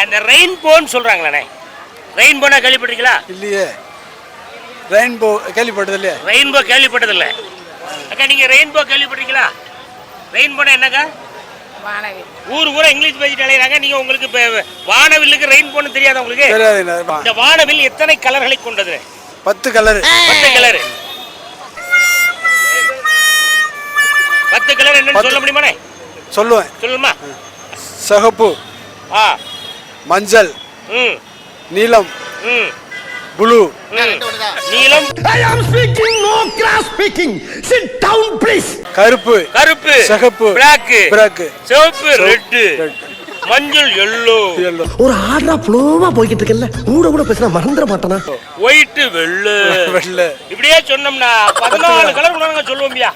இந்த ரெயின்போன்னு சொல்றாங்களே, ரெயின்போனா கேள்விப்பட்டிருக்கீங்களா? இல்லையே. ரெயின்போ கேள்விப்பட்டது இல்லையா? ரெயின்போ கேள்விப்பட்டது இல்லை. அக்கா நீங்க ரெயின்போ கேள்விப்பட்டிருக்கீங்களா? ரெயின்போனா என்னக்கா? வானவில். ஊர் இங்கிலீஷ் பேசிட்டு அலையறாங்க. நீங்க உங்களுக்கு வானவில்லுக்கு ரெயின்போன்னு தெரியாதா உங்களுக்கு? தெரியாது. இந்த வானவில் எத்தனை கலர்களை கொண்டது? 10 கலர். 10 கலர். 10 கலர் என்னன்னு சொல்ல முடியுமானே? சொல்லுவேன். சொல்லுமா? சிகப்பு, மஞ்சள், நீலம், ப்ளூ. நீலம். I am speaking, no cross speaking. Sit down please. கருப்பு, சிகப்பு, பிளாக், சிவப்பு, ரெட், மஞ்சள், எல்லோ. ஒரு ஆர்டரா ஃப்ளோவா போயிட்டு இருக்கல. கூட பேசினா மறந்துட மாட்டானா? ஒயிட், வெள்ளை. வெள்ளை. இப்படியே சொன்னோம்னா 14 கலர் சொல்லுவோம்யா.